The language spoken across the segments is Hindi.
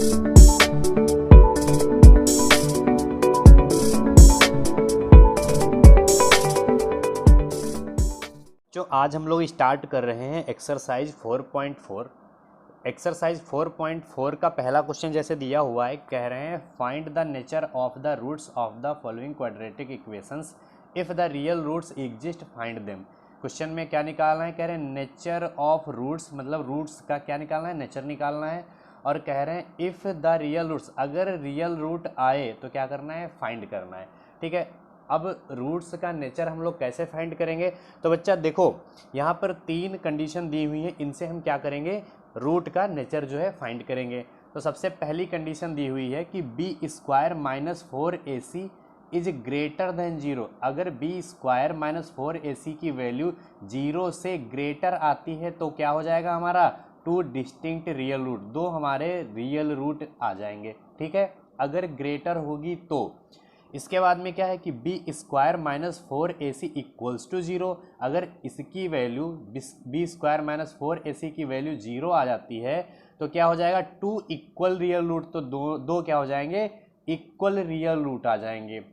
जो आज हम लोग स्टार्ट कर रहे हैं एक्सरसाइज 4.4। एक्सरसाइज 4.4 का पहला क्वेश्चन जैसे दिया हुआ है, कह रहे हैं find the nature of the roots of the following quadratic equations if the real roots exist find them. Question में क्या निकालना है, कह रहे हैं नेचर ऑफ रूट्स, मतलब रूट्स का क्या निकालना है, नेचर निकालना है। और कह रहे हैं इफ़ द रियल रूट्स, अगर रियल रूट आए तो क्या करना है, फाइंड करना है। ठीक है, अब रूट्स का नेचर हम लोग कैसे फाइंड करेंगे, तो बच्चा देखो यहाँ पर 3 कंडीशन दी हुई है, इनसे हम क्या करेंगे, रूट का नेचर जो है फाइंड करेंगे। तो सबसे पहली कंडीशन दी हुई है कि b square minus 4ac is greater than 0। अगर बी स्क्वायर माइनस 4ac की वैल्यू 0 से ग्रेटर आती है तो क्या हो जाएगा हमारा, 2 डिस्टिंक्ट रियल रूट, 2 हमारे रियल रूट आ जाएंगे। ठीक है, अगर ग्रेटर होगी तो। इसके बाद में क्या है कि b square minus 4ac equals to 0। अगर इसकी value B square minus 4ac की वैल्यू 0 आ जाती है तो क्या हो जाएगा, 2 इक्वल रियल रूट, तो दो क्या हो जाएंगे, इक्वल रियल रूट आ जाएंगे।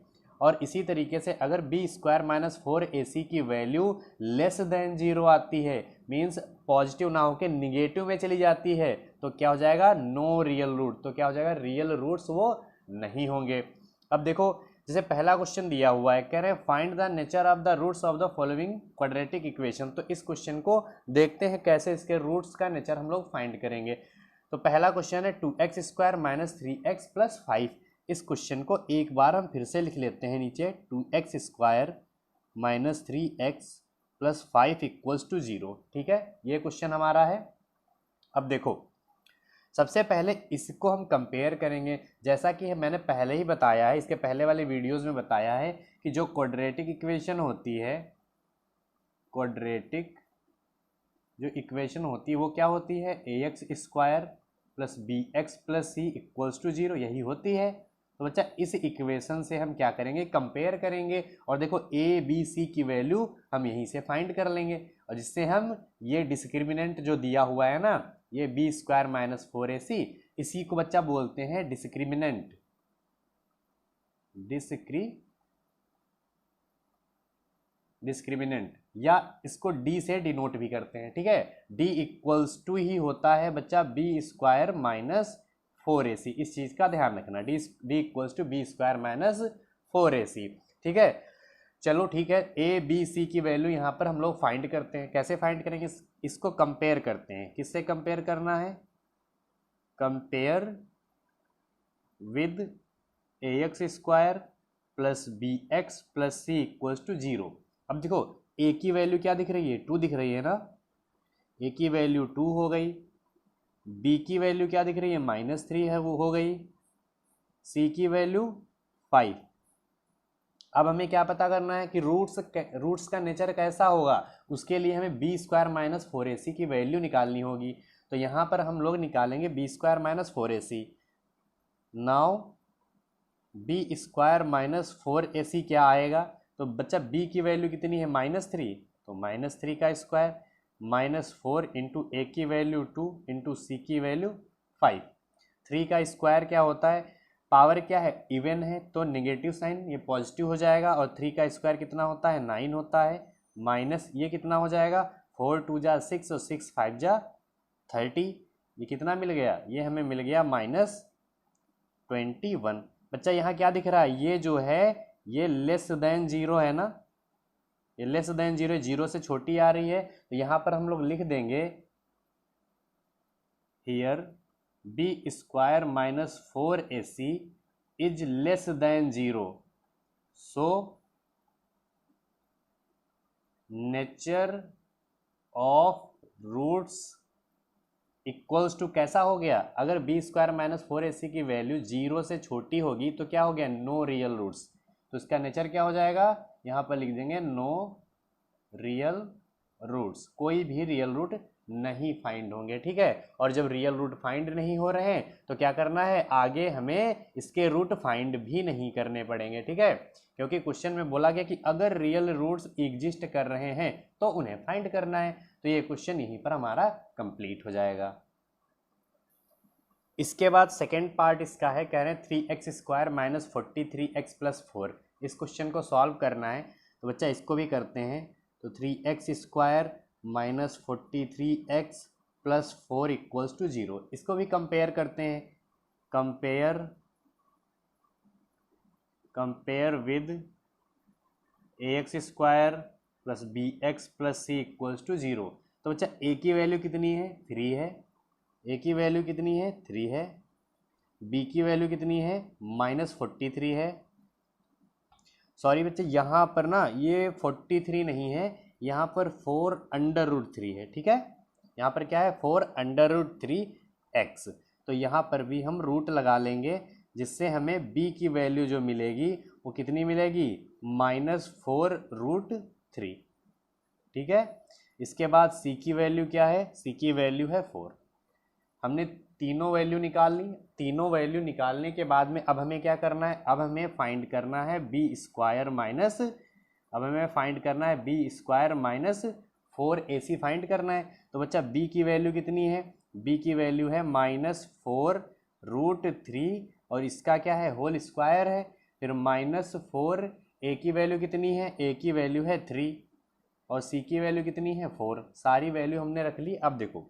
और इसी तरीके से अगर बी स्क्वायर माइनस 4ac की वैल्यू लेस देन 0 आती है, मीन्स पॉजिटिव ना होकर निगेटिव में चली जाती है, तो क्या हो जाएगा, नो रियल रूट, तो क्या हो जाएगा, रियल रूट्स वो नहीं होंगे। अब देखो जैसे पहला क्वेश्चन दिया हुआ है, कह रहे हैं find the nature of the roots of the following quadratic equation. तो इस क्वेश्चन को देखते हैं कैसे इसके रूट्स का नेचर हम लोग फाइंड करेंगे। तो पहला क्वेश्चन है 2x square minus 3x plus 5। इस क्वेश्चन को एक बार हम फिर से लिख लेते हैं नीचे, 2x square minus 3x plus 5 equals to 0। ठीक है, ये क्वेश्चन हमारा है। अब देखो सबसे पहले इसको हम कंपेयर करेंगे, जैसा कि मैंने पहले ही बताया है, इसके पहले वाले वीडियोस में बताया है कि जो क्वाड्रेटिक इक्वेशन होती है, क्वाड्रेटिक जो इक्वेशन होती है वो क्या होती है, ax square plus bx plus c equals to 0, यही होती है। तो बच्चा इस इक्वेशन से हम क्या करेंगे, कंपेयर करेंगे, और देखो a b c की वैल्यू हम यहीं से फाइंड कर लेंगे, और जिससे हम ये डिस्क्रिमिनेंट जो दिया हुआ है ना, ये बी स्क्वायर माइनस 4ac, इसी को बच्चा बोलते हैं डिस्क्रिमिनेंट, डिस्क्रिमिनेंट, या इसको डी से डिनोट भी करते हैं। ठीक है, डी इक्वल्स टू ही होता है बच्चा बी स्क्वायर माइनस 4ac, इस चीज का ध्यान रखना, d equals to b square minus 4ac। ठीक है, चलो ठीक है, ए बी सी की वैल्यू यहाँ पर हम लोग फाइंड करते हैं। कैसे फाइंड करेंगे, इसको कंपेयर करते हैं। किससे कंपेयर करना है, compare with ax square plus bx plus c equals to 0। अब देखो a की वैल्यू क्या दिख रही है, 2 दिख रही है ना, a की वैल्यू 2 हो गई, b की वैल्यू क्या दिख रही है, -3 है, वो हो गई, c की वैल्यू 5। अब हमें क्या पता करना है कि रूट्स का नेचर कैसा होगा, उसके लिए हमें बी स्क्वायर माइनस 4ac की वैल्यू निकालनी होगी। तो यहाँ पर हम लोग निकालेंगे b square minus 4ac। Now b square minus 4ac क्या आएगा, तो बच्चा b की वैल्यू कितनी है, -3, तो -3 का स्क्वायर, -4 इंटू ए की वैल्यू 2 इंटू सी की वैल्यू 5। 3 का स्क्वायर क्या होता है, पावर क्या है, इवन है, तो नेगेटिव साइन, ये पॉजिटिव हो जाएगा, और 3 का स्क्वायर कितना होता है, 9 होता है, माइनस ये कितना हो जाएगा, 4 2 जा 6 और 6 5 जा 30, ये कितना मिल गया, ये हमें मिल गया -21। बच्चा यहाँ क्या दिख रहा है, ये जो है ये लेस देन 0 है ना, ये लेस देन 0, 0 से छोटी आ रही है, तो यहाँ पर हम लोग लिख देंगे here b square minus 4ac is less than 0, so nature of roots equals to कैसा हो गया, अगर बी स्क्वायर माइनस 4ac की वैल्यू 0 से छोटी होगी तो क्या हो गया, नो रियल रूट्स, तो इसका नेचर क्या हो जाएगा, यहाँ पर लिख देंगे नो रियल रूट्स, कोई भी रियल रूट नहीं फाइंड होंगे। ठीक है, और जब रियल रूट फाइंड नहीं हो रहे हैं तो क्या करना है, आगे हमें इसके रूट फाइंड भी नहीं करने पड़ेंगे। ठीक है, क्योंकि क्वेश्चन में बोला गया कि अगर रियल रूट्स एग्जिस्ट कर रहे हैं तो उन्हें फाइंड करना है, तो ये क्वेश्चन यहीं पर हमारा कंप्लीट हो जाएगा। इसके बाद सेकेंड पार्ट इसका है, कह रहे हैं 3x² माइनस 43x प्लस 4। इस क्वेश्चन को सॉल्व करना है, तो बच्चा इसको भी करते हैं। तो 3x² minus 43x plus 4 equals to 0। इसको भी कंपेयर करते हैं, compare with ax² plus bx plus c equals to 0। तो बच्चा a की वैल्यू कितनी है, 3 है, a की वैल्यू कितनी है, 3 है, b की वैल्यू कितनी है, -43 है। सॉरी बच्चे, यहाँ पर ना ये 43 नहीं है, यहाँ पर 4√3 है, ठीक है। यहाँ पर क्या है, 4√3x। तो यहाँ पर भी हम रूट लगा लेंगे, जिससे हमें b की वैल्यू जो मिलेगी वो कितनी मिलेगी, -4√3, ठीक है। इसके बाद c की वैल्यू क्या है, c की वैल्यू है 4। हमने तीनों वैल्यू निकाल ली। तीनों वैल्यू निकालने के बाद में अब हमें क्या करना है, अब हमें फाइंड करना है b² माइनस, अब हमें फाइंड करना है b² माइनस 4ac फाइंड करना है। तो बच्चा b की वैल्यू कितनी है, b की वैल्यू है -4√3 और इसका क्या है, होल स्क्वायर है। फिर -4, a की वैल्यू कितनी है, a की वैल्यू है 3 और c की वैल्यू कितनी है 4। सारी वैल्यू हमने रख ली। अब देखो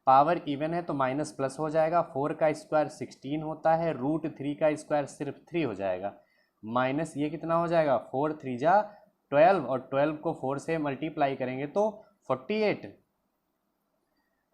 पावर इवन है तो माइनस प्लस हो जाएगा, 4 का स्क्वायर 16 होता है, √3 का स्क्वायर सिर्फ 3 हो जाएगा, माइनस ये कितना हो जाएगा, 4 3 जा 12 और 12 को 4 से मल्टीप्लाई करेंगे तो 48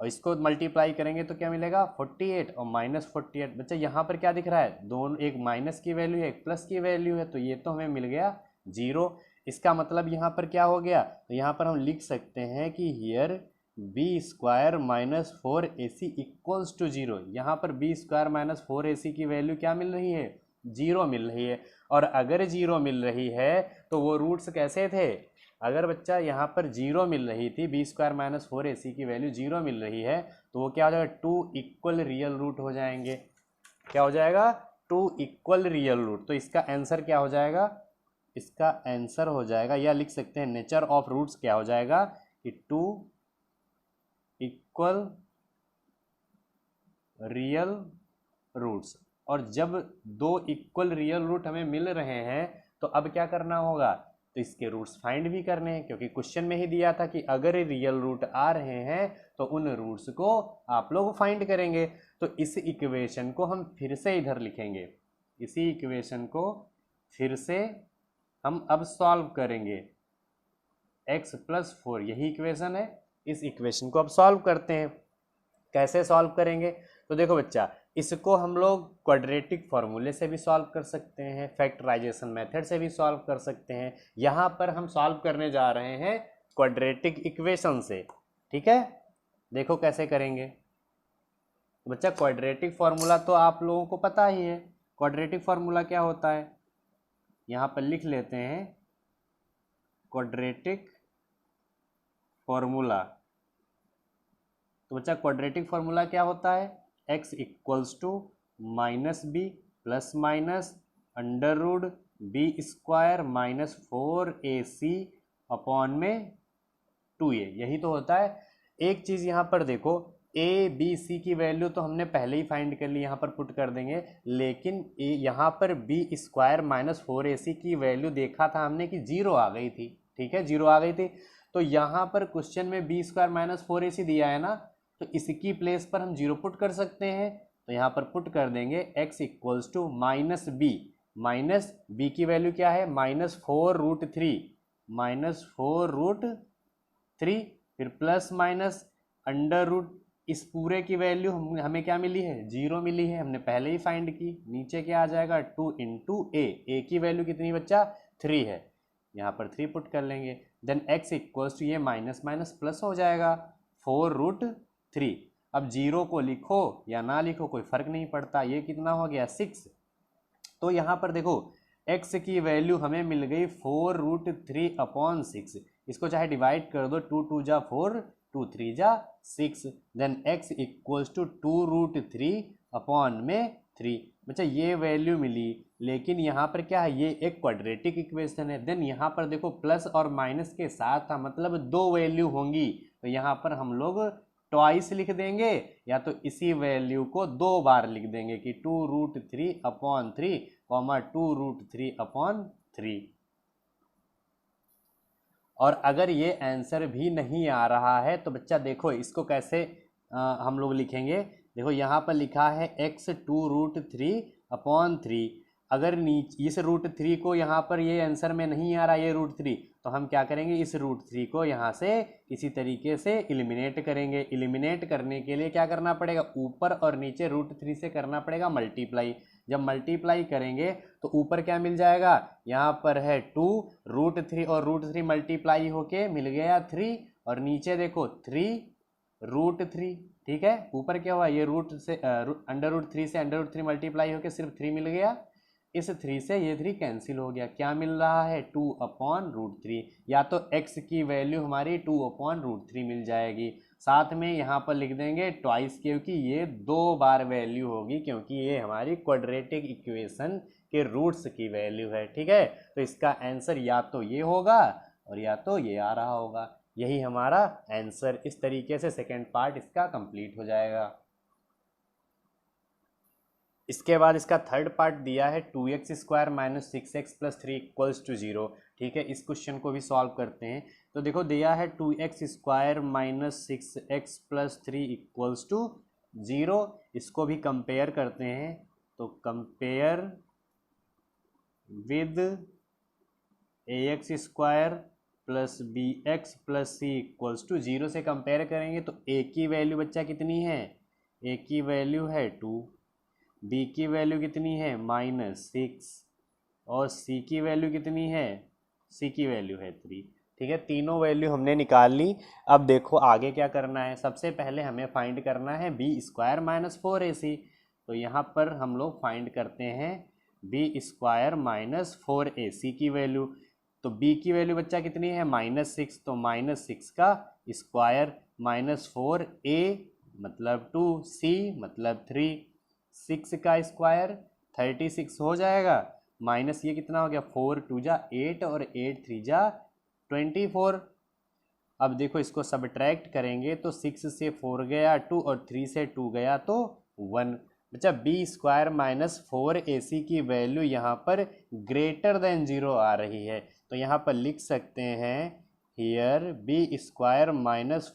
और इसको मल्टीप्लाई करेंगे तो क्या मिलेगा, 48 और -48। बच्चा यहाँ पर क्या दिख रहा है, दोनों, एक माइनस की वैल्यू है एक प्लस की वैल्यू है, तो ये तो हमें मिल गया 0। इसका मतलब यहाँ पर क्या हो गया, तो यहाँ पर हम लिख सकते हैं कि here b² minus 4ac equals to 0। यहाँ पर b² माइनस 4ac की वैल्यू क्या मिल रही है, 0 मिल रही है। और अगर 0 मिल रही है तो वो रूट्स कैसे थे, अगर बच्चा यहाँ पर 0 मिल रही थी, b² माइनस 4ac की वैल्यू 0 मिल रही है, तो वो क्या हो जाएगा, 2 इक्वल रियल रूट हो जाएंगे। क्या हो जाएगा, 2 इक्वल रियल रूट। तो इसका आंसर क्या हो जाएगा, इसका आंसर हो जाएगा, या लिख सकते हैं नेचर ऑफ रूट्स क्या हो जाएगा कि 2 इक्वल रियल रूट्स। और जब 2 इक्वल रियल रूट हमें मिल रहे हैं तो अब क्या करना होगा, तो इसके रूट्स फाइंड भी करने हैं, क्योंकि क्वेश्चन में ही दिया था कि अगर रियल रूट आ रहे हैं तो उन रूट्स को आप लोग फाइंड करेंगे। तो इस इक्वेशन को हम फिर से इधर लिखेंगे, इसी इक्वेशन को फिर से हम अब सॉल्व करेंगे, x + 4 यही इक्वेशन है। इस इक्वेशन को अब सॉल्व करते हैं। कैसे सॉल्व करेंगे, तो देखो बच्चा, इसको हम लोग क्वाड्रेटिक फार्मूले से भी सॉल्व कर सकते हैं, फैक्टराइजेशन मेथड से भी सॉल्व कर सकते हैं। यहाँ पर हम सॉल्व करने जा रहे हैं क्वाड्रेटिक इक्वेशन से, ठीक है। देखो कैसे करेंगे। तो बच्चा क्वाड्रेटिक फार्मूला तो आप लोगों को पता ही है, क्वाड्रेटिक फार्मूला क्या होता है, यहाँ पर लिख लेते हैं क्वाड्रेटिक फार्मूला। तो बच्चा क्वाड्रेटिक फार्मूला क्या होता है, x equals to -b plus minus √b² minus 4ac upon में 2a, यही तो होता है। एक चीज़ यहाँ पर देखो, a b c की वैल्यू तो हमने पहले ही फाइंड कर ली, यहाँ पर पुट कर देंगे, लेकिन यहाँ पर b² माइनस 4ac की वैल्यू देखा था हमने कि 0 आ गई थी, ठीक है, 0 आ गई थी। तो यहाँ पर क्वेश्चन में b² माइनस 4ac दिया है ना, तो इसकी प्लेस पर हम 0 पुट कर सकते हैं। तो यहाँ पर पुट कर देंगे x equals to -b, minus b की वैल्यू क्या है, -4√3, -4√3, फिर प्लस माइनस √ इस पूरे की वैल्यू हमें क्या मिली है, 0 मिली है, हमने पहले ही फाइंड की। नीचे क्या आ जाएगा, 2 × a की वैल्यू कितनी बच्चा, 3 है, यहाँ पर 3 पुट कर लेंगे। देन x इक्वल्स टू ये माइनस माइनस प्लस हो जाएगा 4√3। अब 0 को लिखो या ना लिखो कोई फर्क नहीं पड़ता, ये कितना हो गया 6। तो यहाँ पर देखो x की वैल्यू हमें मिल गई 4√3/6। इसको चाहे डिवाइड कर दो, 2 2 जा 4, 2 3 जा 6, देन x इक्वल्स टू 2√3/3। बच्चा ये वैल्यू मिली, लेकिन यहाँ पर क्या है, ये एक क्वाड्रेटिक इक्वेशन है। देन यहाँ पर देखो प्लस और माइनस के साथ था, मतलब 2 वैल्यू होंगी, तो यहाँ पर हम लोग ट्वाइस लिख देंगे या तो इसी वैल्यू को 2 बार लिख देंगे कि 2√3/3 कॉमा 2√3/3। और अगर ये आंसर भी नहीं आ रहा है तो बच्चा देखो इसको कैसे हम लोग लिखेंगे। देखो यहाँ पर लिखा है x 2√3/3। अगर नीचे इस √3 को यहाँ पर ये आंसर में नहीं आ रहा ये √3, तो हम क्या करेंगे, इस √3 को यहाँ से किसी तरीके से एलिमिनेट करेंगे। एलिमिनेट करने के लिए क्या करना पड़ेगा, ऊपर और नीचे √3 से करना पड़ेगा मल्टीप्लाई। जब मल्टीप्लाई करेंगे तो ऊपर क्या मिल जाएगा, यहाँ पर है 2 √3 और √3 मल्टीप्लाई होके मिल गया 3, और नीचे देखो 3√3। ठीक है, ऊपर क्या हुआ, ये रूट से √3 से √3 मल्टीप्लाई होके सिर्फ 3 मिल गया। इस 3 से ये 3 कैंसिल हो गया, क्या मिल रहा है 2/√3। या तो x की वैल्यू हमारी 2/√3 मिल जाएगी। साथ में यहाँ पर लिख देंगे ट्वाइस, क्योंकि ये 2 बार वैल्यू होगी, क्योंकि ये हमारी क्वाड्रेटिक इक्वेशन के रूट्स की वैल्यू है। ठीक है, तो इसका आंसर या तो ये होगा और या तो ये आ रहा होगा। यही हमारा आंसर। इस तरीके से सेकेंड पार्ट इसका कंप्लीट हो जाएगा। इसके बाद इसका थर्ड पार्ट दिया है 2x² - 6x + 3 = 0। ठीक है, इस क्वेश्चन को भी सॉल्व करते हैं। तो देखो दिया है 2x² - 6x + 3 = 0। इसको भी कंपेयर करते हैं। तो compare with ax² + bx + c = 0 से कंपेयर करेंगे तो a की वैल्यू बच्चा कितनी है, a की वैल्यू है 2, b की वैल्यू कितनी है -6, और c की वैल्यू कितनी है, c की वैल्यू है 3। ठीक है, तीनों वैल्यू हमने निकाल ली। अब देखो आगे क्या करना है। सबसे पहले हमें फाइंड करना है b² - 4ac। तो यहाँ पर हम लोग फाइंड करते हैं b² - 4ac की वैल्यू। तो b की वैल्यू बच्चा कितनी है -6, तो -6 का स्क्वायर -4a मतलब 2, c मतलब 3, 6 का स्क्वायर 36 हो जाएगा, माइनस ये कितना हो गया 4 2 जा 8 और 8 3 जा 24। अब देखो इसको सब्ट्रैक्ट करेंगे तो 6 से 4 गया 2 और 3 से 2 गया तो 1। बच्चा b² - 4ac की वैल्यू यहाँ पर ग्रेटर देन 0 आ रही है, तो यहाँ पर लिख सकते हैं here b² -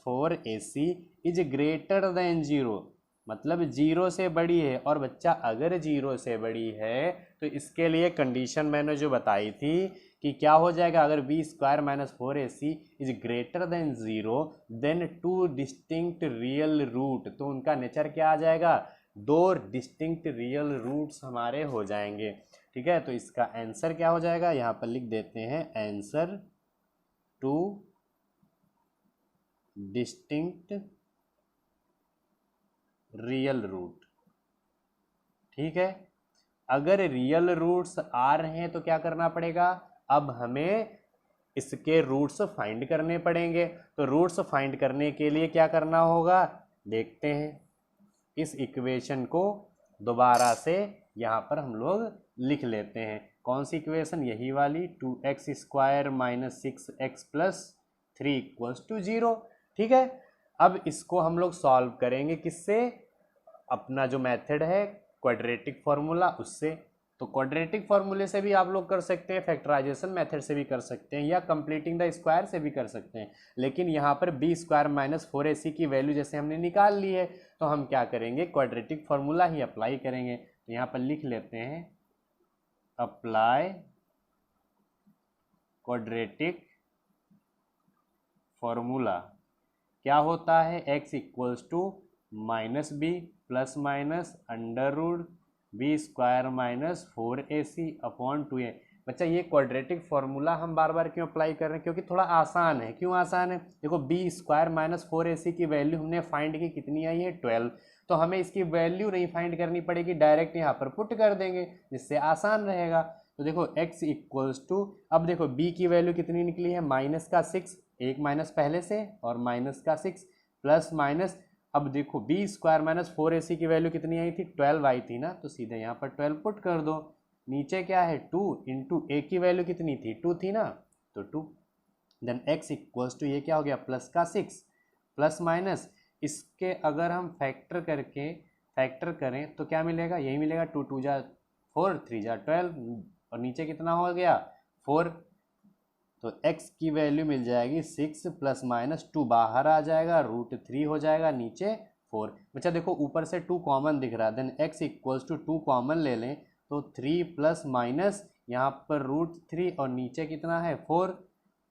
4ac is greater than 0, मतलब 0 से बड़ी है। और बच्चा अगर 0 से बड़ी है तो इसके लिए कंडीशन मैंने जो बताई थी कि क्या हो जाएगा, अगर b² - 4ac is greater than 0 then 2 distinct real root, तो उनका नेचर क्या आ जाएगा, 2 डिस्टिंक्ट रियल रूट्स हमारे हो जाएंगे। ठीक है, तो इसका आंसर क्या हो जाएगा, यहाँ पर लिख देते हैं आंसर 2 डिस्टिंक्ट रियल रूट। ठीक है, अगर रियल रूट्स आ रहे हैं तो क्या करना पड़ेगा, अब हमें इसके रूट्स फाइंड करने पड़ेंगे। तो रूट्स फाइंड करने के लिए क्या करना होगा, देखते हैं। इस इक्वेशन को दोबारा से यहाँ पर हम लोग लिख लेते हैं। कौन सी इक्वेशन, यही वाली 2x² - 6x + 3 = 0। ठीक है, अब इसको हम लोग सॉल्व करेंगे किससे, अपना जो मेथड है क्वाड्रेटिक फार्मूला उससे। तो क्वाड्रेटिक फार्मूले से भी आप लोग कर सकते हैं, फैक्टराइजेशन मेथड से भी कर सकते हैं, या कंप्लीटिंग द स्क्वायर से भी कर सकते हैं। लेकिन यहाँ पर b² - 4ac की वैल्यू जैसे हमने निकाल ली है तो हम क्या करेंगे, क्वाड्रेटिक फार्मूला ही अप्लाई करेंगे। तो यहाँ पर लिख लेते हैं अप्लाई क्वाड्रेटिक फार्मूला। क्या होता है, x = -b ± b² - 4ac/2a। बच्चा ये क्वाड्रेटिक फार्मूला हम बार बार क्यों अप्लाई कर रहे हैं, क्योंकि थोड़ा आसान है। क्यों आसान है, देखो b² - 4ac की वैल्यू हमने फाइंड की, कितनी आई है 12। तो हमें इसकी वैल्यू नहीं फाइंड करनी पड़ेगी, डायरेक्ट यहाँ पर पुट कर देंगे जिससे आसान रहेगा। तो देखो x = अब देखो b की वैल्यू कितनी निकली है -6, एक माइनस पहले से और -6 प्लस माइनस। अब देखो b² - 4ac की वैल्यू कितनी आई थी 12 आई थी ना, तो सीधे यहाँ पर 12 पुट कर दो। नीचे क्या है 2 इंटू a की वैल्यू कितनी थी 2 थी ना, तो 2 देन x = ये क्या हो गया +6 प्लस माइनस इसके अगर हम फैक्टर करें तो क्या मिलेगा, यही मिलेगा, 2 2 जा 4, 3 जा 12, और नीचे कितना हो गया 4। तो x की वैल्यू मिल जाएगी 6 प्लस माइनस 2 बाहर आ जाएगा, √3 हो जाएगा, नीचे 4। बच्चा देखो ऊपर से 2 कॉमन दिख रहा है, then x equals to 2 common ले लें तो 3 प्लस माइनस यहाँ पर √3 और नीचे कितना है 4,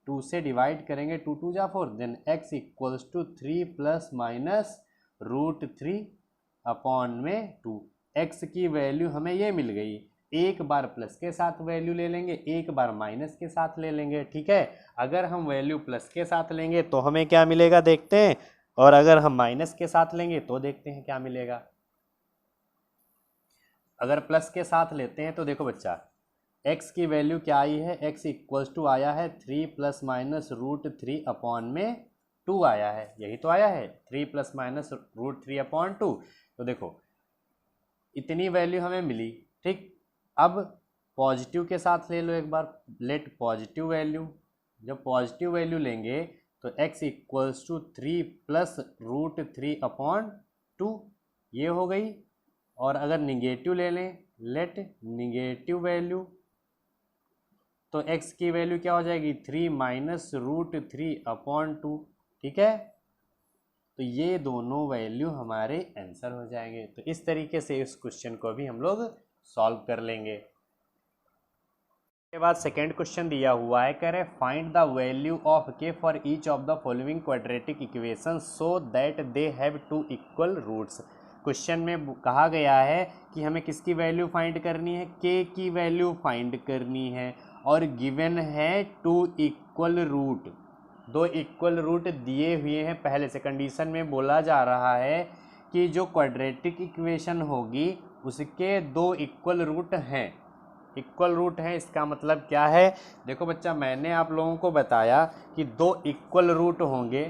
2 से डिवाइड करेंगे, 2 2 जा 4, then x equals to 3 plus minus √3 upon में 2। x की वैल्यू हमें ये मिल गई। एक बार प्लस के साथ वैल्यू ले लेंगे, एक बार माइनस के साथ ले लेंगे, ठीक है। अगर हम वैल्यू प्लस के साथ लेंगे तो हमें क्या मिलेगा देखते हैं, और अगर हम माइनस के साथ लेंगे तो देखते हैं क्या मिलेगा। अगर प्लस के साथ लेते हैं तो देखो बच्चा x की वैल्यू क्या आई है, x इक्वल्स टू आया है 3 प्लस माइनस √3 अपॉन में 2 आया है, यही तो आया है 3 प्लस माइनस √3 अपॉन 2। तो देखो इतनी वैल्यू हमें मिली, ठीक। अब पॉजिटिव के साथ ले लो एक बार, लेट पॉजिटिव वैल्यू। जब पॉजिटिव वैल्यू लेंगे तो x equals to 3 plus √3 upon 2, ये हो गई। और अगर निगेटिव ले लें, लेट निगेटिव वैल्यू, तो x की वैल्यू क्या हो जाएगी 3 माइनस √3 अपॉन 2, ठीक है। तो ये दोनों वैल्यू हमारे आंसर हो जाएंगे। तो इस तरीके से इस क्वेश्चन को भी हम लोग सॉल्व कर लेंगे। के बाद सेकेंड क्वेश्चन दिया हुआ है, कह रहे find the value of k for each of the following quadratic equation so that they have 2 equal roots. Question में कहा गया है कि हमें किसकी वैल्यू फाइंड करनी है, k की वैल्यू फाइंड करनी है, और गिवन है 2 इक्वल रूट, 2 इक्वल रूट दिए हुए हैं। पहले से कंडीशन में बोला जा रहा है कि जो क्वाड्रेटिक इक्वेशन होगी उसके 2 इक्वल रूट हैं। इक्वल रूट है इसका मतलब क्या है, देखो बच्चा मैंने आप लोगों को बताया कि 2 इक्वल रूट होंगे,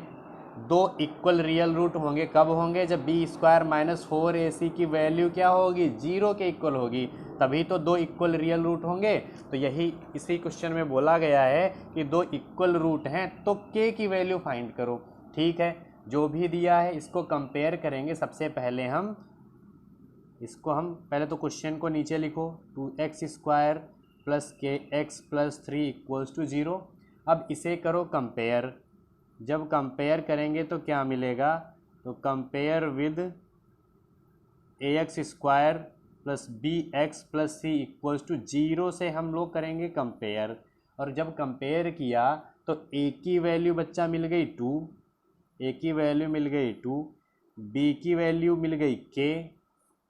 2 इक्वल रियल रूट होंगे, कब होंगे, जब b² माइनस 4ac की वैल्यू क्या होगी 0 के इक्वल होगी, तभी तो 2 इक्वल रियल रूट होंगे। तो यही इसी क्वेश्चन में बोला गया है कि 2 इक्वल रूट हैं तो k की वैल्यू फाइंड करो, ठीक है। जो भी दिया है इसको कंपेयर करेंगे। सबसे पहले हम इसको पहले तो क्वेश्चन को नीचे लिखो, 2x² plus kx plus 3 equals to 0। अब इसे करो कंपेयर, जब कंपेयर करेंगे तो क्या मिलेगा, तो compare with ax² plus bx plus c equals to 0 से हम लोग करेंगे कंपेयर। और जब कंपेयर किया तो a की वैल्यू बच्चा मिल गई 2, a की वैल्यू मिल गई 2, b की वैल्यू मिल गई k,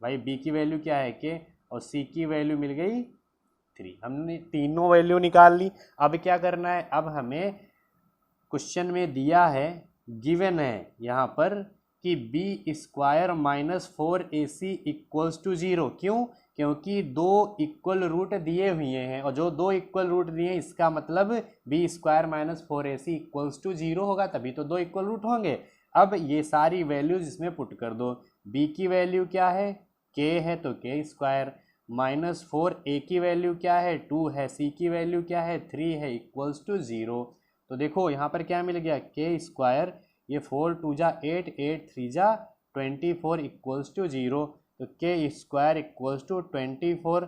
भाई b की वैल्यू क्या है k, और c की वैल्यू मिल गई 3। हमने तीनों वैल्यू निकाल ली। अब क्या करना है, अब हमें क्वेश्चन में दिया है, गिवन है यहाँ पर कि b² minus 4ac equals to 0। क्यों, क्योंकि 2 इक्वल रूट दिए हुए हैं, और जो 2 इक्वल रूट दिए हैं इसका मतलब b² minus 4ac equals to 0 होगा, तभी तो 2 इक्वल रूट होंगे। अब ये सारी वैल्यूज इसमें पुट कर दो, b की वैल्यू क्या है k है तो k² माइनस 4a की वैल्यू क्या है 2 है, c की वैल्यू क्या है 3 है, इक्वल्स टू 0। तो देखो यहाँ पर क्या मिल गया k², ये 4 2 जा 8, 8 3 जा 24 इक्वल्स टू 0। तो k² इक्वल्स टू 24,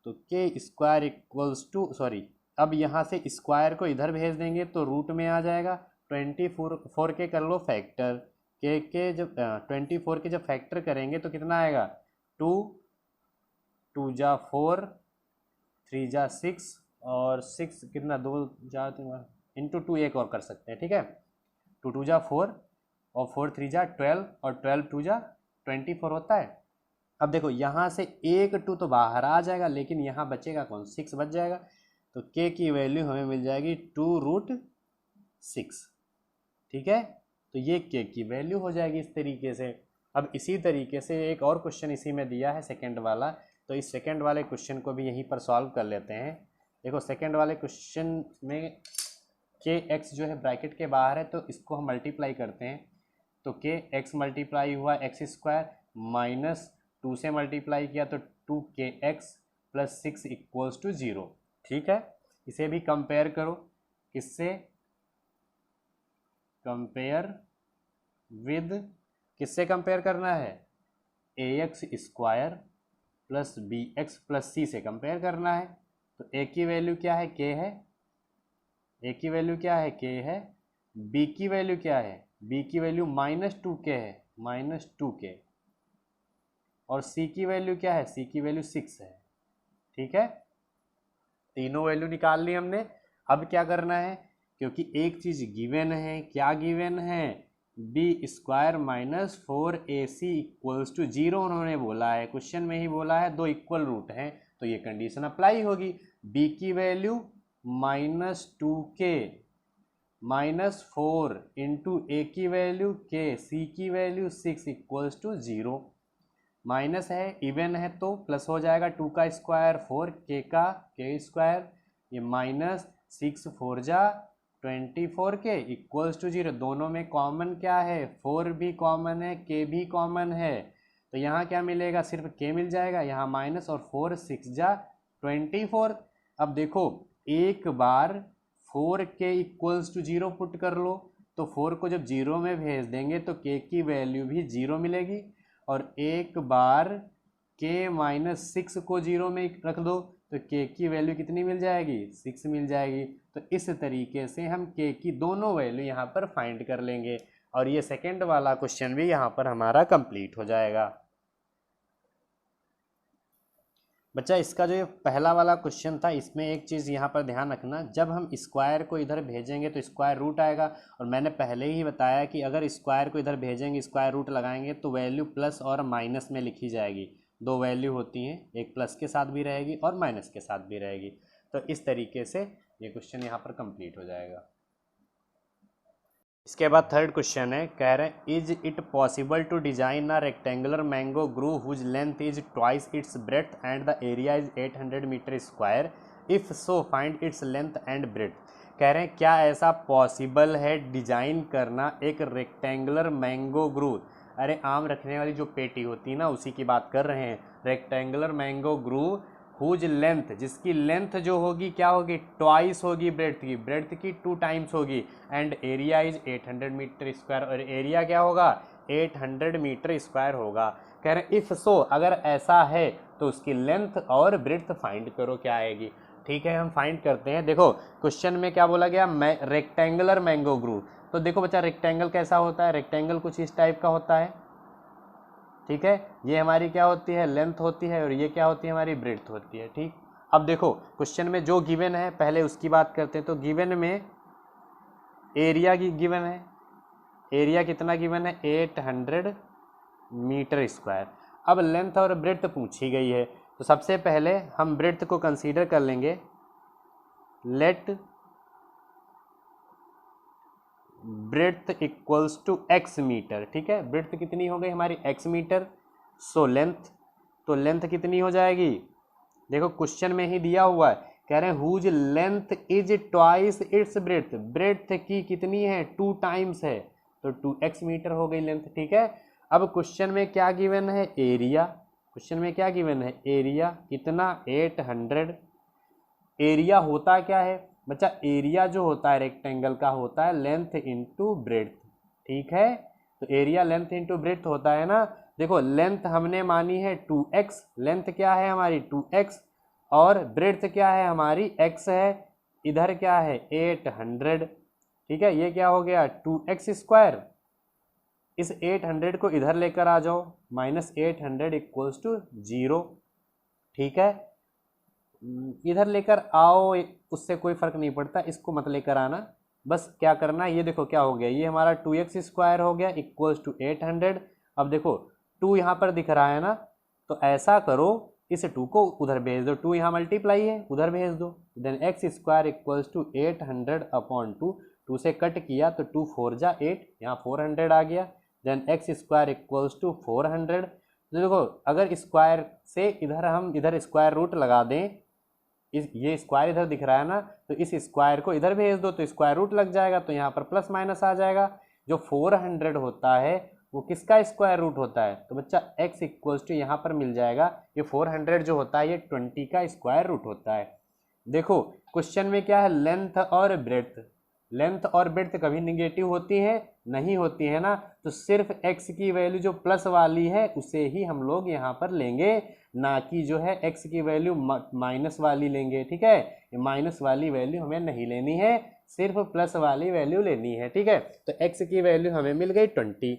तो k² इक्वल्स टू सॉरी, अब यहाँ से स्क्वायर को इधर भेज देंगे तो रूट में आ जाएगा। 24 के कर लो फैक्टर, के जब 24 के जब फैक्टर करेंगे तो कितना आएगा 2 2 जा 4, 3 जा 6, और 6 कितना 2 जा इंटू 2 एक और कर सकते हैं, ठीक है। 2 2 जा 4 और 4 3 जा 12 और 12 2 जा 24 होता है। अब देखो यहाँ से एक 2 तो बाहर आ जाएगा, लेकिन यहाँ बचेगा कौन 6 बच जाएगा। तो k की वैल्यू हमें मिल जाएगी 2√6, ठीक है। तो ये k की वैल्यू हो जाएगी इस तरीके से। अब इसी तरीके से एक और क्वेश्चन इसी में दिया है सेकंड वाला, तो इस सेकंड वाले क्वेश्चन को भी यहीं पर सॉल्व कर लेते हैं। देखो सेकंड वाले क्वेश्चन में kx जो है ब्रैकेट के बाहर है, तो इसको हम मल्टीप्लाई करते हैं। तो kx मल्टीप्लाई हुआ x² माइनस 2 से मल्टीप्लाई किया तो 2kx प्लस 6 इक्वल्स टू 0, ठीक है। इसे भी कंपेयर करो, किससे, कंपेयर विद किससे कंपेयर करना है, a x square plus b x plus c से कंपेयर करना है। तो ए की वैल्यू क्या है, के है, ए की वैल्यू क्या है, के है, बी की वैल्यू क्या है, बी की वैल्यू -2k है, -2k, और सी की वैल्यू क्या है, सी की वैल्यू 6 है। ठीक है, तीनों वैल्यू निकाल ली हमने। अब क्या करना है, क्योंकि एक चीज गिवन है, क्या गिवन है, B square -4ac equals to 0 उन्होंने बोला है, क्वेश्चन में ही बोला है, दो इक्वल रूट हैं, तो ये कंडीशन अप्लाई होगी। बी की वैल्यू -2k -4 इंटू ए की वैल्यू के, सी की वैल्यू 6 इक्वल्स टू 0। माइनस है, इवन है तो प्लस हो जाएगा, 2 का स्क्वायर 4, के का के स्क्वायर, ये -6 4 जा 24 के इक्वल्स टू 0। दोनों में कॉमन क्या है, 4 भी कॉमन है, के भी कॉमन है, तो यहाँ क्या मिलेगा, सिर्फ के मिल जाएगा, यहाँ माइनस और 4 6 जा 24। अब देखो एक बार 4 के इक्वल्स टू 0 पुट कर लो, तो 4 को जब 0 में भेज देंगे तो के की वैल्यू भी 0 मिलेगी, और एक बार के -6 को 0 में रख दो तो के की वैल्यू कितनी मिल जाएगी, 6 मिल जाएगी। तो इस तरीके से हम के की दोनों वैल्यू यहाँ पर फाइंड कर लेंगे, और ये सेकंड वाला क्वेश्चन भी यहाँ पर हमारा कंप्लीट हो जाएगा। बच्चा इसका जो ये पहला वाला क्वेश्चन था, इसमें एक चीज़ यहाँ पर ध्यान रखना, जब हम स्क्वायर को इधर भेजेंगे तो स्क्वायर रूट आएगा, और मैंने पहले ही बताया कि अगर स्क्वायर को इधर भेजेंगे, स्क्वायर रूट लगाएंगे तो वैल्यू प्लस और माइनस में लिखी जाएगी। दो वैल्यू होती हैं, एक प्लस के साथ भी रहेगी और माइनस के साथ भी रहेगी। तो इस तरीके से ये क्वेश्चन यहाँ पर कंप्लीट हो जाएगा। इसके बाद थर्ड क्वेश्चन है, कह रहे हैं is it possible to design a rectangular mango grove whose length is twice its breadth and the area is 800 metre square, if so find its length and breadth. कह रहे हैं क्या ऐसा पॉसिबल है डिजाइन करना एक रेक्टेंगुलर मैंगो ग्रू, अरे आम रखने वाली जो पेटी होती है ना, उसी की बात कर रहे हैं। Rectangular mango grove whose length, जिसकी लेंथ जो होगी क्या होगी, ट्वाइस होगी ब्रेड्थ की 2 टाइम्स होगी, and area is 800 metre square, और एरिया क्या होगा, 800 मीटर स्क्वायर होगा। कह रहे हैं इफ सो, अगर ऐसा है तो उसकी लेंथ और ब्रेड्थ फाइंड करो, क्या आएगी। ठीक है, हम फाइंड करते हैं। देखो क्वेश्चन में क्या बोला गया, रेक्टेंगुलर मैंगो ग्रू, तो देखो बच्चा रेक्टेंगल कैसा होता है, रेक्टेंगल कुछ इस टाइप का होता है। ठीक है, ये हमारी क्या होती है, लेंथ होती है, और ये क्या होती है, हमारी ब्रेड्थ होती है। ठीक, अब देखो क्वेश्चन में जो गिवन है पहले उसकी बात करते हैं। तो गिवन में एरिया की गिवन है, एरिया कितना गिवन है, 800 मीटर स्क्वायर। अब लेंथ और ब्रेड्थ पूछी गई है, तो सबसे पहले हम ब्रेड्थ को कंसीडर कर लेंगे। Let breadth equals to x meter. ठीक है, ब्रेड्थ कितनी हो गई हमारी, x मीटर, सो लेंथ, तो लेंथ कितनी हो जाएगी, देखो क्वेश्चन में ही दिया हुआ है, कह रहे हैं whose length is twice its breadth, breadth की कितनी है, 2 टाइम्स है, तो 2x मीटर हो गई लेंथ। ठीक है, अब क्वेश्चन में क्या गिवन है, एरिया, क्वेश्चन में क्या गिवन है, एरिया कितना, 800। एरिया होता क्या है बच्चा, एरिया जो होता है रेक्टेंगल का होता है लेंथ इंटू ब्रेड्थ। ठीक है, तो एरिया लेंथ इंटू ब्रेड्थ होता है ना। देखो लेंथ हमने मानी है 2x, लेंथ क्या है हमारी 2x, और ब्रेड्थ क्या है हमारी x है, इधर क्या है 800। ठीक है, ये क्या हो गया 2x स्क्वायर, इस 800 को इधर लेकर आ जाओ, -800 इक्वल्स टू 0। ठीक है, इधर लेकर आओ, उससे कोई फर्क नहीं पड़ता, इसको मत लेकर आना, बस क्या करना है, ये देखो क्या हो गया, ये हमारा 2x स्क्वायर हो गया इक्वल्स टू 800। अब देखो 2 यहाँ पर दिख रहा है ना, तो ऐसा करो इस 2 को उधर भेज दो, 2 यहाँ मल्टीप्लाई है उधर भेज दो, then x square equals to 800/2, 2 से कट किया तो 2 4 जा 8, यहाँ 400 आ गया, then x square equals to 400। तो देखो अगर स्क्वायर से इधर हम इधर स्क्वायर रूट लगा दें, ये स्क्वायर इधर दिख रहा है ना, तो इस स्क्वायर को इधर भेज दो तो स्क्वायर रूट लग जाएगा, तो यहाँ पर प्लस माइनस आ जाएगा। जो 400 होता है वो किसका स्क्वायर रूट होता है, तो बच्चा x इक्वल्स टू यहाँ पर मिल जाएगा, ये 400 जो होता है ये 20 का स्क्वायर रूट होता है। देखो क्वेश्चन में क्या है, लेंथ और ब्रेड्थ, लेंथ और ब्रेड्थ कभी निगेटिव होती हैं नहीं होती है ना, तो सिर्फ x की वैल्यू जो प्लस वाली है उसे ही हम लोग यहाँ पर लेंगे, ना कि जो है x की वैल्यू माइनस वाली लेंगे। ठीक है, माइनस वाली वैल्यू हमें नहीं लेनी है, सिर्फ प्लस वाली वैल्यू लेनी है। ठीक है, तो x की वैल्यू हमें मिल गई 20,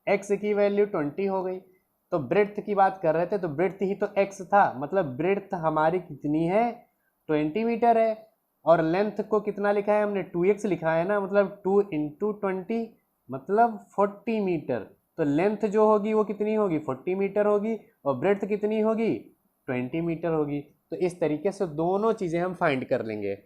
x की वैल्यू 20 हो गई। तो ब्रेड्थ की बात कर रहे थे, तो ब्रेड्थ ही तो x था, मतलब ब्रेड्थ हमारी कितनी है 20 मीटर है, और लेंथ को कितना लिखा है हमने 2x लिखा है ना, मतलब 2 इंटू 20 मतलब 40 मीटर। तो लेंथ जो होगी वो कितनी होगी 40 मीटर होगी, और ब्रेड्थ कितनी होगी 20 मीटर होगी। तो इस तरीके से दोनों चीज़ें हम फाइंड कर लेंगे।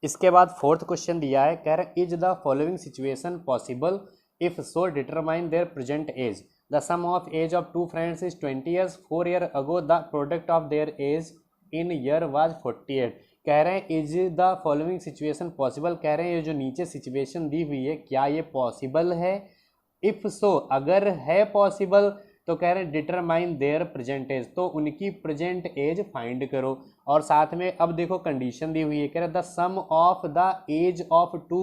इसके बाद फोर्थ क्वेश्चन दिया है, कह रहे is the following situation possible, if so determine their present age, the sum of age of two friends is 20 years, 4 year ago the product of their age in year was 48। कह रहे हैं is the following situation possible, कह रहे हैं ये जो नीचे सिचुएशन दी हुई है क्या ये पॉसिबल है, इफ सो अगर है पॉसिबल तो कह रहे हैं डिटरमाइन देयर प्रेजेंट एज, तो उनकी प्रेजेंट एज फाइंड करो। और साथ में अब देखो कंडीशन दी हुई है, कह रहे the sum of the age of two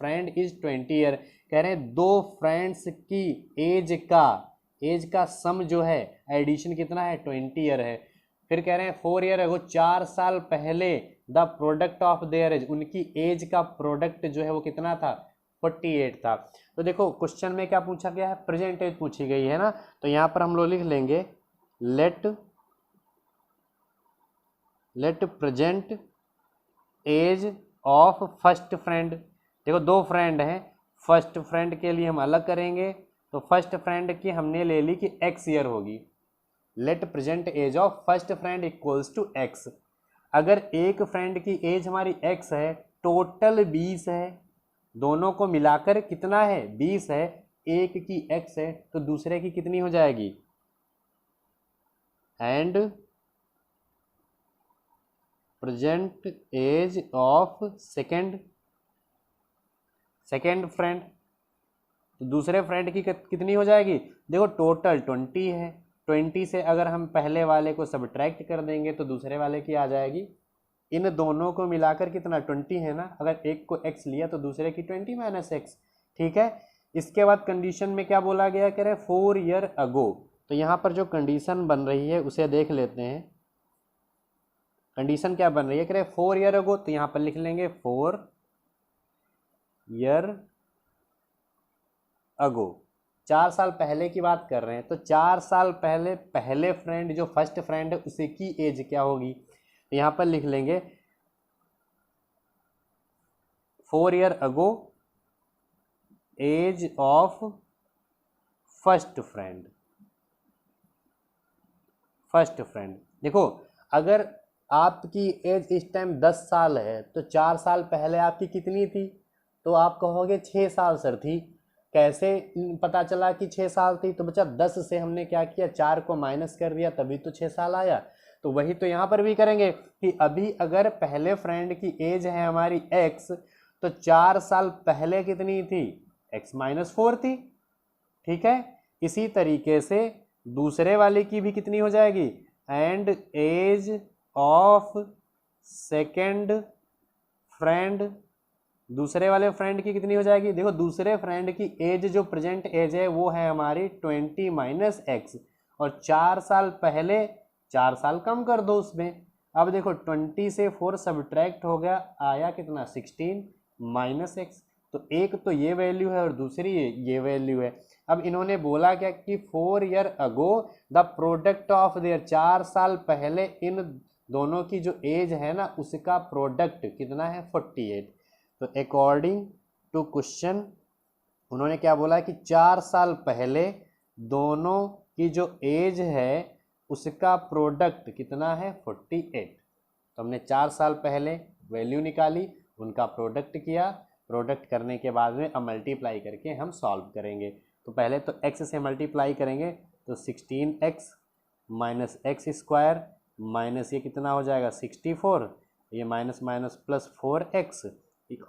friend is 20 year, कह रहे हैं दो फ्रेंड्स की एज का सम जो है एडिशन कितना है 20 ईयर है। फिर कह रहे हैं 4 ईयर अगो 4 साल पहले the product of their age, उनकी एज का प्रोडक्ट जो है वो कितना था 48 था। तो देखो क्वेश्चन में क्या पूछा गया है प्रेजेंट एज पूछी गई है ना, तो यहाँ पर हम लोग लिख लेंगे let present age of first friend. देखो दो फ्रेंड हैं, फर्स्ट फ्रेंड के लिए हम अलग करेंगे, तो फर्स्ट फ्रेंड की हमने ले ली कि x ईयर होगी, let present age of first friend equals to x। अगर एक फ्रेंड की एज हमारी x है, टोटल 20 है, दोनों को मिलाकर कितना है 20 है, एक की x है तो दूसरे की कितनी हो जाएगी, and present age of second friend, तो दूसरे फ्रेंड की कितनी हो जाएगी, देखो टोटल 20 है, 20 से अगर हम पहले वाले को सब्ट्रैक्ट कर देंगे तो दूसरे वाले की आ जाएगी, इन दोनों को मिलाकर कितना 20 है ना, अगर एक को x लिया तो दूसरे की 20 माइनस x। ठीक है, इसके बाद कंडीशन में क्या बोला गया, कह रहे 4 ईयर अगो, तो यहाँ पर जो कंडीशन बन रही है उसे देख लेते हैं। कंडीशन क्या बन रही है, कह रहे 4 ईयर अगो, तो यहाँ पर लिख लेंगे 4 ईयर अगो, 4 साल पहले की बात कर रहे हैं, तो 4 साल पहले फ्रेंड जो फर्स्ट फ्रेंड है उसे की एज क्या होगी, तो यहाँ पर लिख लेंगे 4 year ago age of first friend. देखो अगर आपकी एज इस टाइम 10 साल है तो 4 साल पहले आपकी कितनी थी, तो आप कहोगे 6 साल सर थी। कैसे पता चला कि 6 साल थी, तो बच्चा 10 से हमने क्या किया 4 को माइनस कर दिया तभी तो 6 साल आया। तो वही तो यहाँ पर भी करेंगे कि अभी अगर पहले फ्रेंड की एज है हमारी x, तो 4 साल पहले कितनी थी x माइनस 4 थी। ठीक है, इसी तरीके से दूसरे वाले की भी कितनी हो जाएगी, and age of second friend, दूसरे वाले फ्रेंड की कितनी हो जाएगी, देखो दूसरे फ्रेंड की एज जो प्रेजेंट एज है वो है हमारी 20 माइनस एक्स, और 4 साल पहले 4 साल कम कर दो उसमें। अब देखो 20 से 4 सब्ट्रैक्ट हो गया, आया कितना 16 माइनस एक्स, तो एक तो ये वैल्यू है और दूसरी ये वैल्यू है। अब इन्होंने बोला क्या कि 4 year ago the product of there, 4 साल पहले इन दोनों की जो एज है ना उसका प्रोडक्ट कितना है 48। तो अकॉर्डिंग टू क्वेश्चन उन्होंने क्या बोला कि 4 साल पहले दोनों की जो एज है उसका प्रोडक्ट कितना है 48। तो हमने 4 साल पहले वैल्यू निकाली, उनका प्रोडक्ट किया, प्रोडक्ट करने के बाद में अब मल्टीप्लाई करके हम सॉल्व करेंगे। तो पहले तो x से मल्टीप्लाई करेंगे तो 16x minus x square minus ये कितना हो जाएगा 64, ये माइनस माइनस प्लस 4x,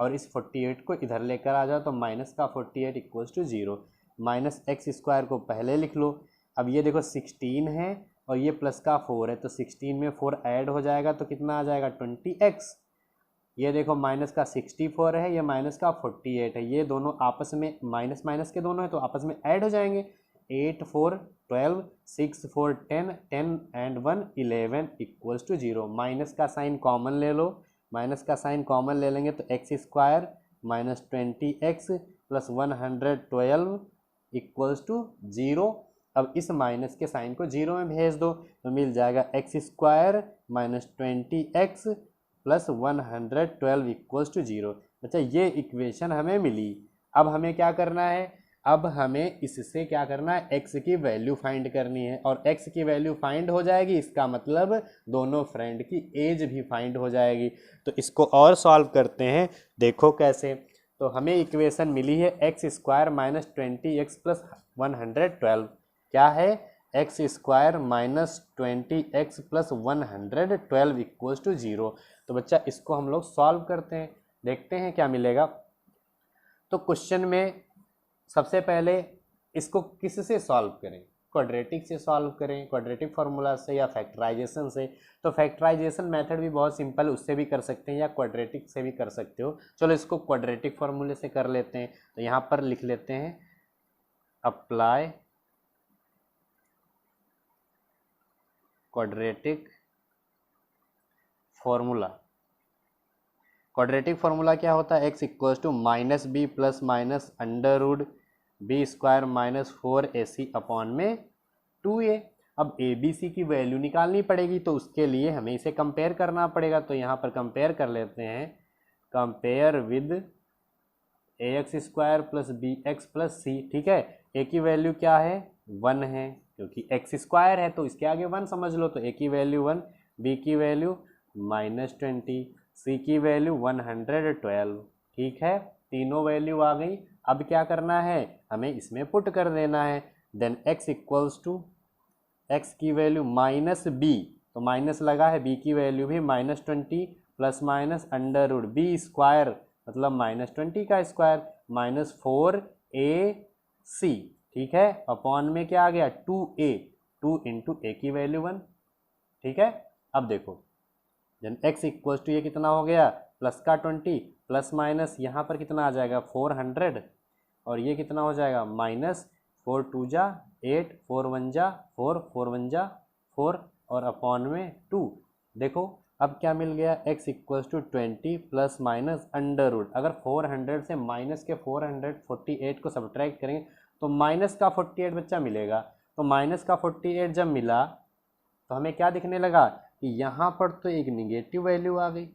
और इस 48 को इधर लेकर आ जाओ तो माइनस का 48 equals to 0, minus x square को पहले लिख लो। अब ये देखो 16 है और ये प्लस का 4 है, तो 16 में 4 ऐड हो जाएगा तो कितना आ जाएगा 20x, ये देखो माइनस का 64 है, ये माइनस का 48 है, ये दोनों आपस में माइनस माइनस के दोनों है तो आपस में ऐड हो जाएंगे। 8 4 12, 6 4 10, 10 एंड 1 11 इक्वल्स टू 0। माइनस का साइन कॉमन ले लो, माइनस का साइन कॉमन ले लेंगे तो x square minus 20x plus 112 equals to 0। अब इस माइनस के साइन को 0 में भेज दो तो मिल जाएगा x square minus 20x plus 112 equals to 0। अच्छा, ये इक्वेशन हमें मिली। अब हमें क्या करना है, अब हमें इससे क्या करना है, x की वैल्यू फाइंड करनी है। और x की वैल्यू फाइंड हो जाएगी, इसका मतलब दोनों फ्रेंड की एज भी फाइंड हो जाएगी। तो इसको और सॉल्व करते हैं, देखो कैसे। तो हमें इक्वेशन मिली है x square minus 20x plus 112। क्या है, x square minus 20x plus 112 equals to 0। तो बच्चा इसको हम लोग सॉल्व करते हैं, देखते हैं क्या मिलेगा। तो क्वेश्चन में सबसे पहले इसको किससे सॉल्व करें, क्वाड्रेटिक से सॉल्व करें, क्वाड्रेटिक फार्मूला से या फैक्टराइजेशन से। तो फैक्टराइजेशन मेथड भी बहुत सिंपल, उससे भी कर सकते हैं या क्वाड्रेटिक से भी कर सकते हो। चलो इसको क्वाड्रेटिक फार्मूले से कर लेते हैं। तो यहाँ पर लिख लेते हैं apply quadratic formula. Quadratic formula क्या होता है, x equals to minus b plus minus under root b square minus 4ac upon में 2a। अब ए बी सी की वैल्यू निकालनी पड़ेगी तो उसके लिए हमें इसे कंपेयर करना पड़ेगा। तो यहाँ पर कंपेयर कर लेते हैं, compare with a x square plus b x plus c. ठीक है, ए की वैल्यू क्या है, 1 है, क्योंकि एक्स स्क्वायर है तो इसके आगे 1 समझ लो। तो ए की वैल्यू 1, बी की वैल्यू माइनस 20, सी की वैल्यू 112। ठीक है, तीनों वैल्यू आ गई। अब क्या करना है, हमें इसमें पुट कर देना है। Then x equals to x की वैल्यू माइनस बी, तो माइनस लगा है, बी की वैल्यू भी minus 20 plus minus under root b square मतलब माइनस 20 का स्क्वायर माइनस 4ac। ठीक है, अपॉन में क्या आ गया, 2a, 2 इंटू ए की वैल्यू 1। ठीक है, अब देखो देन x इक्वल्स टू ये कितना हो गया, प्लस का 20 प्लस माइनस यहाँ पर कितना आ जाएगा 400 और ये कितना हो जाएगा माइनस 4 2 जा 8, 4 1 जा 4, 4 1 जा 4 और अपॉन में 2। देखो अब क्या मिल गया, x equals to 20 plus minus under root. अगर 400 से माइनस के 448 को सब्ट्रैक्ट करेंगे तो माइनस का 48 बच्चा मिलेगा। तो माइनस का 48 जब मिला तो हमें क्या दिखने लगा कि यहाँ पर तो एक निगेटिव वैल्यू आ गई।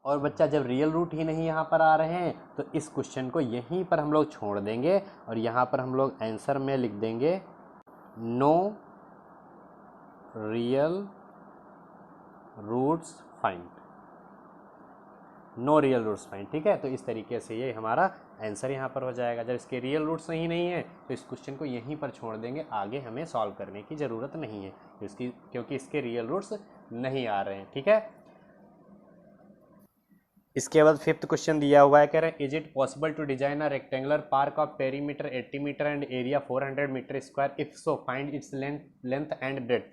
और बच्चा जब रियल रूट ही नहीं यहाँ पर आ रहे हैं तो इस क्वेश्चन को यहीं पर हम लोग छोड़ देंगे और यहाँ पर हम लोग आंसर में लिख देंगे no real roots find, no real roots find. ठीक है, तो इस तरीके से ये हमारा आंसर यहाँ पर हो जाएगा। जब इसके रियल रूट्स सही नहीं है तो इस क्वेश्चन को यहीं पर छोड़ देंगे, आगे हमें सॉल्व करने की ज़रूरत नहीं है क्योंकि इसके रियल रूट्स नहीं आ रहे हैं। ठीक है, इसके बाद फिफ्थ क्वेश्चन दिया हुआ है, कह रहे हैं is it possible to design a rectangular park of perimeter 80 meter and area 400 meter square, if so find its length and breadth.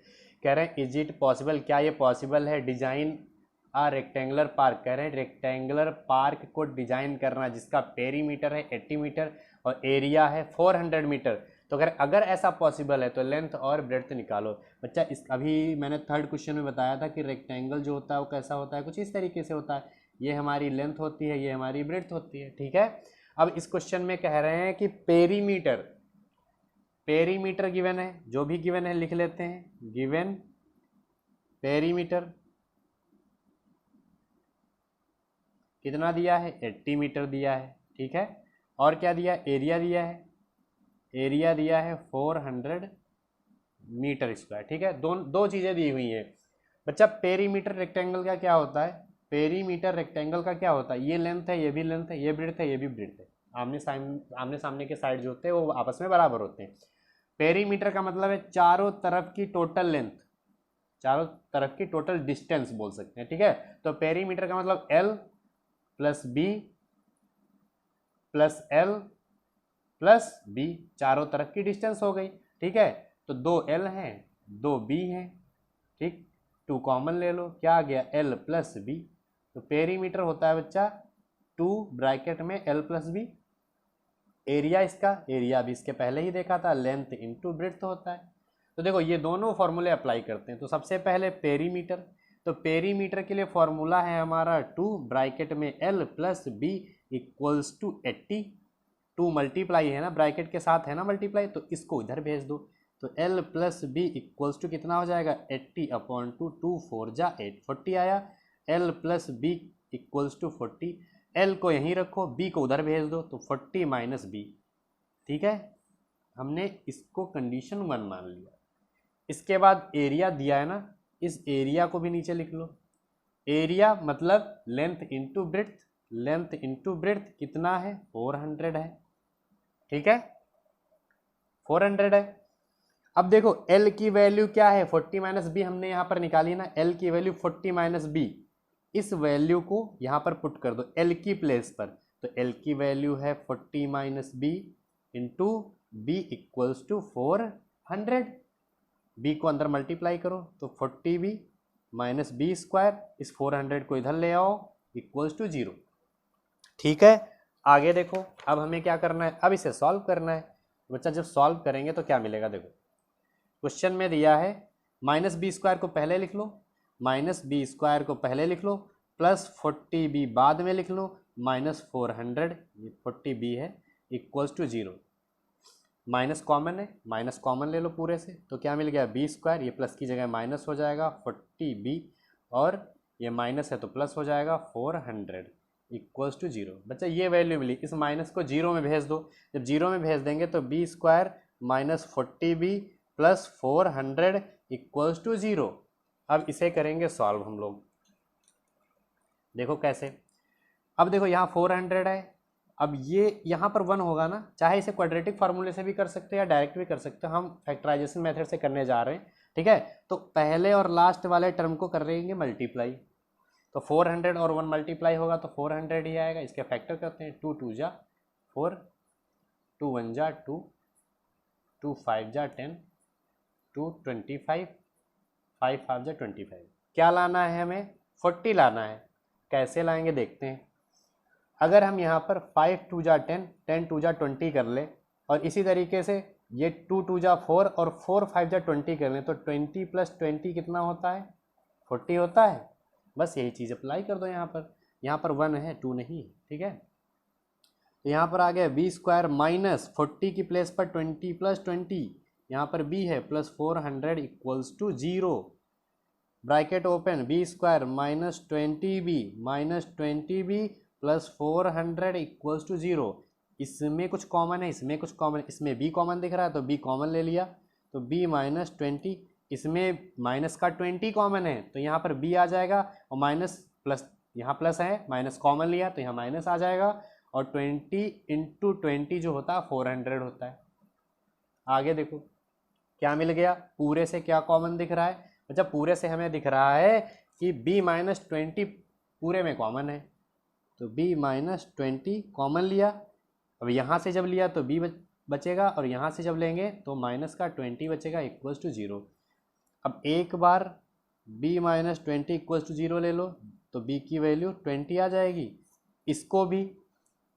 कह रहे हैं इज इट पॉसिबल, क्या ये पॉसिबल है डिजाइन अ रेक्टेंगुलर पार्क। कह रहे हैं रेक्टेंगुलर पार्क को डिजाइन करना जिसका पेरीमीटर है 80 मीटर और एरिया है 400 मीटर। तो अगर ऐसा पॉसिबल है तो लेंथ और ब्रेड्थ निकालो। बच्चा इस अभी मैंने थर्ड क्वेश्चन में बताया था कि रेक्टेंगल जो होता है वो कैसा होता है, कुछ इस तरीके से होता है। ये हमारी लेंथ होती है, ये हमारी ब्रेड्थ होती है। ठीक है, अब इस क्वेश्चन में कह रहे हैं कि पेरीमीटर गिवन है, जो भी गिवन है लिख लेते हैं, गिवन पेरीमीटर कितना दिया है 80 मीटर दिया है। ठीक है, और क्या दिया, एरिया दिया है, एरिया दिया है 400 मीटर स्क्वायर। ठीक है, दो चीज़ें दी हुई हैं। बच्चा पेरीमीटर रेक्टेंगल का क्या होता है, पेरीमीटर रेक्टेंगल का क्या होता है, ये लेंथ है, ये भी लेंथ है, ये ब्रेड्थ है, ये भी ब्रेड्थ है। आमने सामने के साइड जो होते हैं वो आपस में बराबर होते हैं। पेरीमीटर का मतलब है चारों तरफ की टोटल लेंथ, चारों तरफ की टोटल डिस्टेंस बोल सकते हैं। ठीक है, तो पेरीमीटर का मतलब L plus b plus L plus b, चारों तरफ की डिस्टेंस हो गई। ठीक है, तो 2 L हैं 2 B हैं। ठीक, 2 कॉमन ले लो, क्या आ गया L प्लस बी, तो पेरीमीटर होता है बच्चा 2 ब्रैकेट में L प्लस बी, एरिया इसका, एरिया भी इसके पहले ही देखा था, लेंथ इंटू ब्रेड्थ होता है। तो देखो ये दोनों फॉर्मूले अप्लाई करते हैं। तो सबसे पहले पेरीमीटर, तो पेरीमीटर के लिए फॉर्मूला है हमारा 2 ब्रैकेट में L plus b equals to 80, 2 multiply है ना, ब्रैकेट के साथ है ना मल्टीप्लाई, तो इसको इधर भेज दो। तो L plus b equals to कितना हो जाएगा 80/2, 2 4 जा 8, 40 आया। L plus b equals to 40, L को यहीं रखो, B को उधर भेज दो, तो 40 माइनस बी। ठीक है, हमने इसको कंडीशन 1 मान लिया। इसके बाद एरिया दिया है ना, इस एरिया को भी नीचे लिख लो। एरिया मतलब length into breadth, length into breadth कितना है 400 है। ठीक है, 400 है। अब देखो L की वैल्यू क्या है, 40 माइनस बी हमने यहाँ पर निकाली ना, L की वैल्यू 40 माइनस बी, इस वैल्यू को यहाँ पर पुट कर दो L की प्लेस पर। तो L की वैल्यू है 40 minus b into b equals to 400, b को अंदर मल्टीप्लाई करो तो 40b माइनस बी स्क्वायर, इस 400 को इधर ले आओ इक्वल्स टू 0। ठीक है, आगे देखो अब हमें क्या करना है, अब इसे सॉल्व करना है। बच्चा जब सॉल्व करेंगे तो क्या मिलेगा, देखो क्वेश्चन में दिया है माइनस बी स्क्वायर को पहले लिख लो, माइनस बी स्क्वायर को पहले लिख लो, प्लस 40b बाद में लिख लो, माइनस 400, ये 40b है, इक्वल्स टू 0। माइनस कॉमन है, माइनस कॉमन ले लो पूरे से, तो क्या मिल गया बी स्क्वायर, ये प्लस की जगह माइनस हो जाएगा 40b, और ये माइनस है तो प्लस हो जाएगा 400 इक्वल्स टू 0। बच्चा ये वैल्यू मिली, इस माइनस को 0 में भेज दो, जब 0 में भेज देंगे तो b square minus 40b plus 400 equals to 0। अब इसे करेंगे सॉल्व हम लोग, देखो कैसे। अब देखो यहाँ 400 है, अब ये यहाँ पर 1 होगा ना, चाहे इसे क्वाड्रेटिक फार्मूले से भी कर सकते हैं या डायरेक्ट भी कर सकते हैं, हम फैक्टराइजेशन मेथड से करने जा रहे हैं। ठीक है, तो पहले और लास्ट वाले टर्म को कर देंगे मल्टीप्लाई, तो 400 और 1 मल्टीप्लाई होगा तो 400 ही आएगा। इसके फैक्टर करते हैं, 2 2 जा 4, 2 1 जा 2, 2 5 जा 10, 2 25, 5 5 जा 25। क्या लाना है हमें, 40 लाना है। कैसे लाएंगे देखते हैं। अगर हम यहाँ पर 5 2 जा 10, 10 2 जा 20 कर ले, और इसी तरीके से ये 2 2 जा 4 और 4 5 जा 20 कर लें, तो 20 प्लस 20 कितना होता है 40 होता है। बस यही चीज़ अप्लाई कर दो यहाँ पर 1 है 2 नहीं। ठीक है, तो यहाँ पर आ गया बी स्क्वायर माइनस 40 की प्लेस पर 20 प्लस 20, यहाँ पर बी है plus 400 equals to 0। Bracket open, b square minus 20b plus 400 equals to 0। इसमें कुछ कॉमन है, इसमें कुछ कॉमन है, इसमें b कॉमन दिख रहा है तो b कॉमन ले लिया, तो b माइनस 20, इसमें माइनस का 20 कॉमन है तो यहाँ पर b आ जाएगा, और माइनस प्लस यहाँ प्लस है, माइनस कॉमन लिया तो यहाँ माइनस आ जाएगा, और 20 इंटू 20 जो होता है 400 होता है। आगे देखो क्या मिल गया, पूरे से क्या कॉमन दिख रहा है, अच्छा पूरे से हमें दिख रहा है कि b माइनस 20 पूरे में कॉमन है, तो b माइनस 20 कॉमन लिया। अब यहाँ से जब लिया तो b बचेगा, और यहाँ से जब लेंगे तो माइनस का 20 बचेगा इक्वल्स टू 0। अब एक बार b माइनस 20 इक्वल्स टू 0 ले लो तो b की वैल्यू 20 आ जाएगी। इसको भी,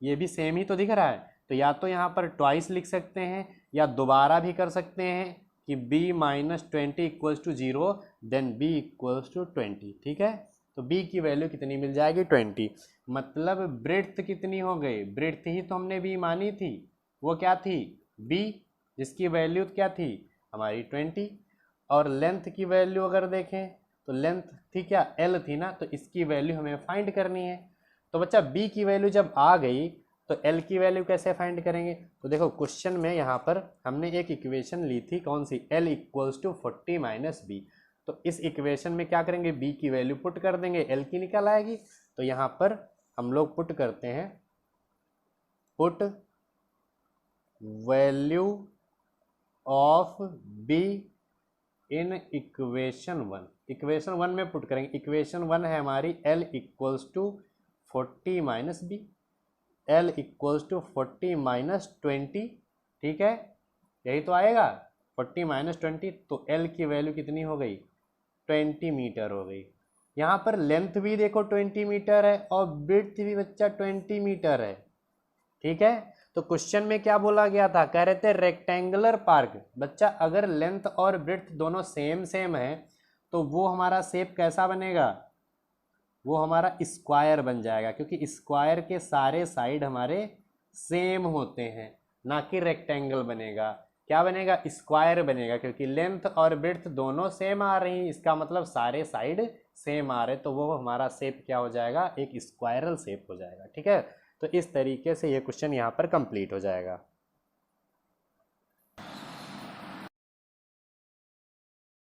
ये भी सेम ही तो दिख रहा है, तो या तो यहाँ पर ट्वाइस लिख सकते हैं या दोबारा भी कर सकते हैं कि b minus 20 equals to 0 then b equals to 20। ठीक है, तो b की वैल्यू कितनी मिल जाएगी 20। मतलब ब्रेड्थ कितनी हो गई, ब्रेड्थ ही तो हमने b मानी थी, वो क्या थी b, जिसकी वैल्यू क्या थी हमारी 20। और लेंथ की वैल्यू अगर देखें तो लेंथ थी क्या l थी ना, तो इसकी वैल्यू हमें फाइंड करनी है। तो बच्चा b की वैल्यू जब आ गई तो l की वैल्यू कैसे फाइंड करेंगे, तो देखो क्वेश्चन में यहाँ पर हमने एक इक्वेशन ली थी, कौन सी, l equals to 40 minus b. तो इस इक्वेशन में क्या करेंगे, b की वैल्यू पुट कर देंगे, l की निकल आएगी। तो यहाँ पर हम लोग पुट करते हैं, put value of b in equation 1, equation 1 में पुट करेंगे। इक्वेशन 1 है हमारी l equals to 40 minus b, l equals to 40 minus 20। ठीक है, यही तो आएगा 40 माइनस 20, तो l की वैल्यू कितनी हो गई 20 मीटर हो गई। यहाँ पर लेंथ भी देखो 20 मीटर है और विड्थ भी बच्चा 20 मीटर है। ठीक है, तो क्वेश्चन में क्या बोला गया था, कह रहे थे रेक्टेंगुलर पार्क। बच्चा अगर लेंथ और ब्रेड्थ दोनों सेम सेम है तो वो हमारा शेप कैसा बनेगा, वो हमारा स्क्वायर बन जाएगा, क्योंकि स्क्वायर के सारे साइड हमारे सेम होते हैं, ना कि रेक्टेंगल बनेगा। क्या बनेगा, स्क्वायर बनेगा, क्योंकि लेंथ और ब्रेड्थ दोनों सेम आ रही, इसका मतलब सारे साइड सेम आ रहे, तो वो हमारा शेप क्या हो जाएगा, एक स्क्वायरल शेप हो जाएगा। ठीक है, तो इस तरीके से ये क्वेश्चन यहाँ पर कंप्लीट हो जाएगा।